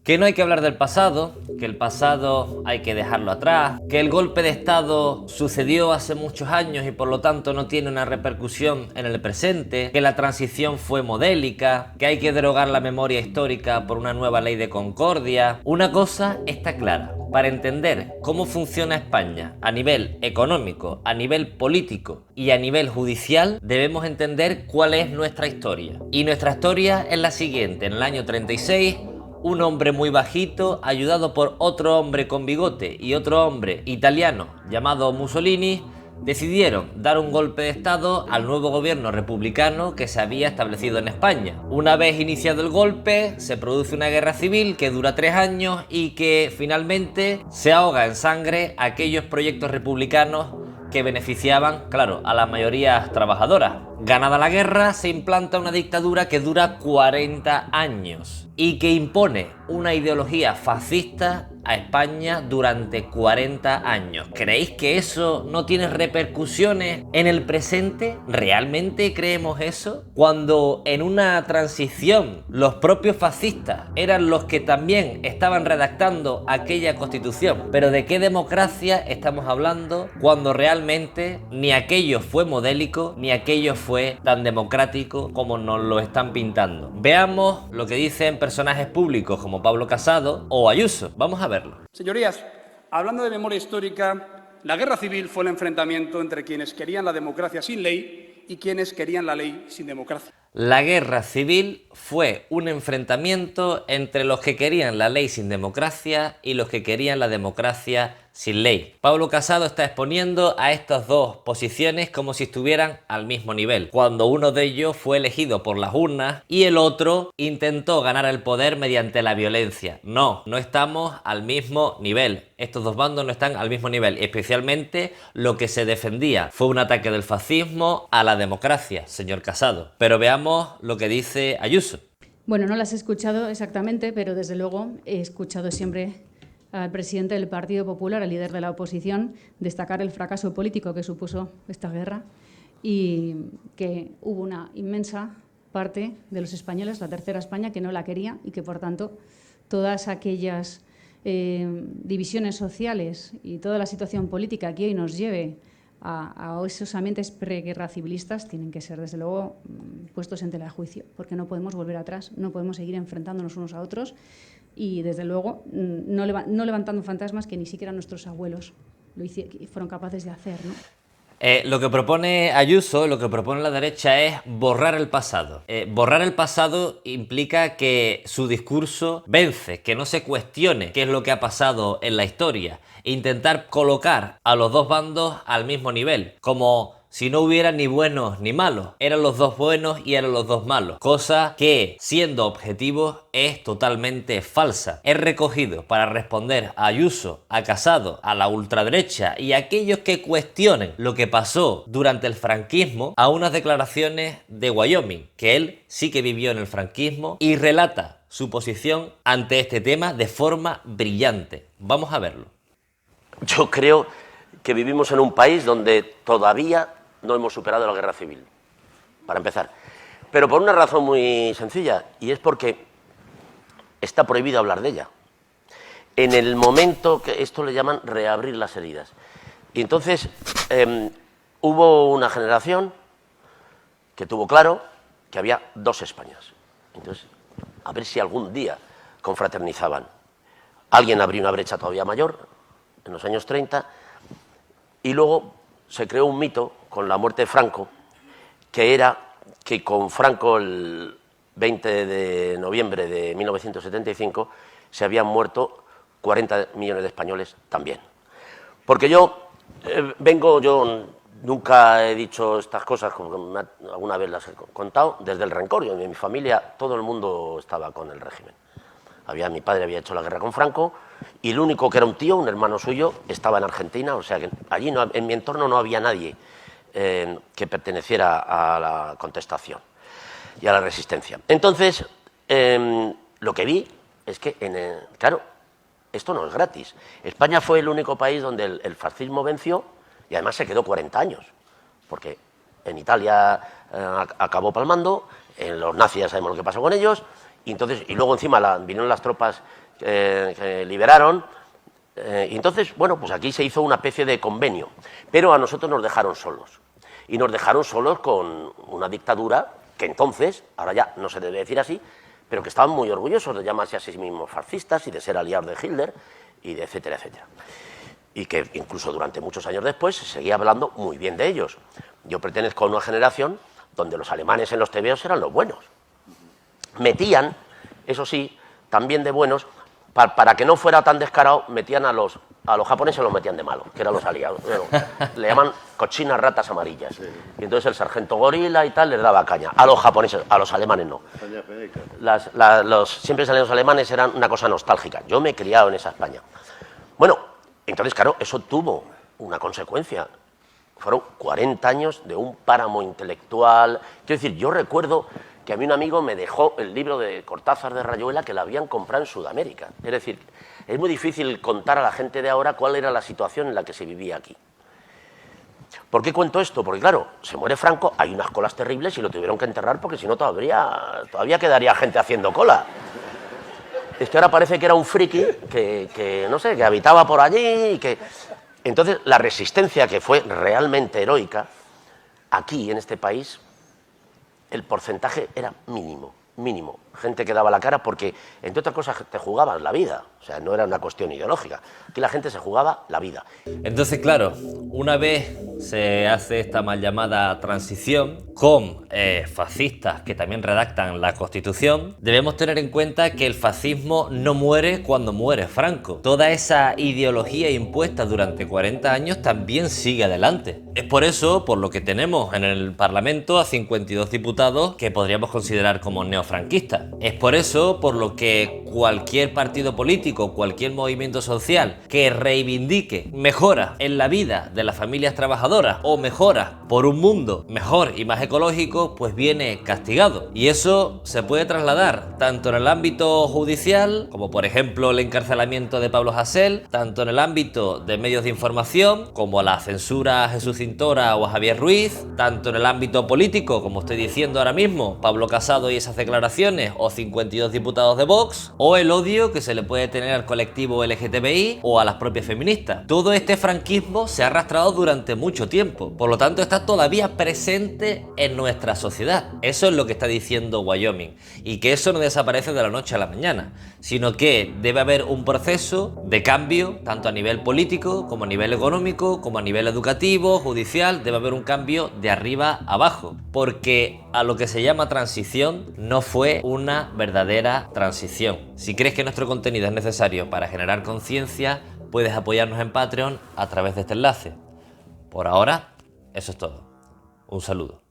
Que no hay que hablar del pasado, que el pasado hay que dejarlo atrás, que el golpe de Estado sucedió hace muchos años y por lo tanto no tiene una repercusión en el presente, que la transición fue modélica, que hay que derogar la memoria histórica por una nueva ley de concordia. Una cosa está clara: para entender cómo funciona España a nivel económico, a nivel político y a nivel judicial, debemos entender cuál es nuestra historia. Y nuestra historia es la siguiente: en el año 36, un hombre muy bajito, ayudado por otro hombre con bigote y otro hombre italiano llamado Mussolini, decidieron dar un golpe de estado al nuevo gobierno republicano que se había establecido en España. Una vez iniciado el golpe, se produce una guerra civil que dura 3 años y que finalmente se ahoga en sangre aquellos proyectos republicanos que beneficiaban, claro, a las mayorías trabajadoras. Ganada la guerra, se implanta una dictadura que dura 40 años y que impone una ideología fascista a España durante 40 años. ¿Creéis que eso no tiene repercusiones en el presente? ¿Realmente creemos eso? Cuando en una transición los propios fascistas eran los que también estaban redactando aquella constitución. Pero ¿de qué democracia estamos hablando cuando realmente ni aquello fue modélico ni aquello fue tan democrático como nos lo están pintando? Veamos lo que dicen personajes públicos como Pablo Casado o Ayuso. Vamos a verlo. Señorías, hablando de memoria histórica, la guerra civil fue el enfrentamiento entre quienes querían la democracia sin ley y quienes querían la ley sin democracia. La guerra civil fue un enfrentamiento entre los que querían la ley sin democracia y los que querían la democracia sin ley. Pablo Casado está exponiendo a estas dos posiciones como si estuvieran al mismo nivel, cuando uno de ellos fue elegido por las urnas y el otro intentó ganar el poder mediante la violencia. No, no estamos al mismo nivel. Estos dos bandos no están al mismo nivel. Especialmente lo que se defendía fue un ataque del fascismo a la democracia, señor Casado. Pero veamos lo que dice Ayuso. Bueno, no las he escuchado exactamente, pero desde luego he escuchado siempre al presidente del Partido Popular, al líder de la oposición, destacar el fracaso político que supuso esta guerra y que hubo una inmensa parte de los españoles, la tercera España, que no la quería y que, por tanto, todas aquellas divisiones sociales y toda la situación política que hoy nos lleve a esos ambientes preguerra civilistas tienen que ser, desde luego, puestos en tela de juicio, porque no podemos volver atrás, no podemos seguir enfrentándonos unos a otros y, desde luego, no levantando fantasmas que ni siquiera nuestros abuelos fueron capaces de hacer, ¿no? Lo que propone Ayuso, lo que propone la derecha es borrar el pasado. Borrar el pasado implica que su discurso vence, que no se cuestione qué es lo que ha pasado en la historia. Intentar colocar a los dos bandos al mismo nivel, como si no hubiera ni buenos ni malos. Eran los dos buenos y eran los dos malos. Cosa que, siendo objetivos, es totalmente falsa. He recogido para responder a Ayuso, a Casado, a la ultraderecha y a aquellos que cuestionen lo que pasó durante el franquismo a unas declaraciones de Wyoming, que él sí que vivió en el franquismo y relata su posición ante este tema de forma brillante. Vamos a verlo. Yo creo que vivimos en un país donde todavía no hemos superado la guerra civil, para empezar. Pero por una razón muy sencilla, y es porque está prohibido hablar de ella. En el momento que esto le llaman reabrir las heridas. Y entonces hubo una generación que tuvo claro que había dos Españas. Entonces, a ver si algún día confraternizaban. Alguien abrió una brecha todavía mayor, en los años 30, y luego se creó un mito con la muerte de Franco, que era que con Franco el 20 de noviembre de 1975 se habían muerto 40 millones de españoles también. Porque yo nunca he dicho estas cosas, como alguna vez las he contado, desde el rencor. En mi familia todo el mundo estaba con el régimen. Mi padre había hecho la guerra con Franco y el único que era un tío, un hermano suyo, estaba en Argentina, o sea que allí en mi entorno no había nadie que perteneciera a la contestación y a la resistencia. Entonces, lo que vi es que, claro, esto no es gratis. España fue el único país donde el fascismo venció y además se quedó 40 años, porque en Italia acabó palmando, en los nazis ya sabemos lo que pasó con ellos, y luego encima vinieron las tropas que liberaron. Y entonces, bueno, pues aquí se hizo una especie de convenio, pero a nosotros nos dejaron solos. Y nos dejaron solos con una dictadura que entonces, ahora ya no se debe decir así, pero que estaban muy orgullosos de llamarse a sí mismos fascistas y de ser aliados de Hitler, y de etcétera, etcétera. Y que incluso durante muchos años después se seguía hablando muy bien de ellos. Yo pertenezco a una generación donde los alemanes en los tebeos eran los buenos. Metían, eso sí, también de buenos, para que no fuera tan descarado, metían a los japoneses, los metían de malos, que eran los aliados. Bueno, le llaman cochinas ratas amarillas. Y entonces el sargento gorila y tal les daba caña. A los japoneses, a los alemanes no. Siempre salían los alemanes, eran una cosa nostálgica. Yo me he criado en esa España. Bueno, entonces, claro, eso tuvo una consecuencia. Fueron 40 años de un páramo intelectual. Quiero decir, yo recuerdo que a mí un amigo me dejó el libro de Cortázar de Rayuela que lo habían comprado en Sudamérica. Es decir, es muy difícil contar a la gente de ahora cuál era la situación en la que se vivía aquí. ¿Por qué cuento esto? Porque claro, se muere Franco, hay unas colas terribles y lo tuvieron que enterrar porque si no todavía quedaría gente haciendo cola. Es que ahora parece que era un friki que no sé, que habitaba por allí y que... Entonces, la resistencia que fue realmente heroica, aquí en este país, el porcentaje era mínimo, mínimo. Gente que daba la cara porque, entre otras cosas, te jugaban la vida. O sea, no era una cuestión ideológica. Aquí la gente se jugaba la vida. Entonces, claro, una vez se hace esta mal llamada transición con fascistas que también redactan la Constitución, debemos tener en cuenta que el fascismo no muere cuando muere Franco. Toda esa ideología impuesta durante 40 años también sigue adelante. Es por eso por lo que tenemos en el Parlamento a 52 diputados que podríamos considerar como neofranquistas. Es por eso por lo que cualquier partido político, cualquier movimiento social que reivindique mejora en la vida de las familias trabajadoras o mejora por un mundo mejor y más ecológico, pues viene castigado. Y eso se puede trasladar tanto en el ámbito judicial, como por ejemplo el encarcelamiento de Pablo Hasél, tanto en el ámbito de medios de información, como la censura a Jesús Cintora o a Javier Ruiz, tanto en el ámbito político, como estoy diciendo ahora mismo, Pablo Casado y esas declaraciones, o 52 diputados de Vox, o el odio que se le puede tener al colectivo LGTBI o a las propias feministas. Todo este franquismo se ha arrastrado durante mucho tiempo, por lo tanto está todavía presente en nuestra sociedad. Eso es lo que está diciendo Wyoming, y que eso no desaparece de la noche a la mañana, sino que debe haber un proceso de cambio, tanto a nivel político, como a nivel económico, como a nivel educativo, judicial. Debe haber un cambio de arriba a abajo, porque a lo que se llama transición no fue una verdadera transición. Si crees que nuestro contenido es necesario para generar conciencia, puedes apoyarnos en Patreon a través de este enlace. Por ahora, eso es todo. Un saludo.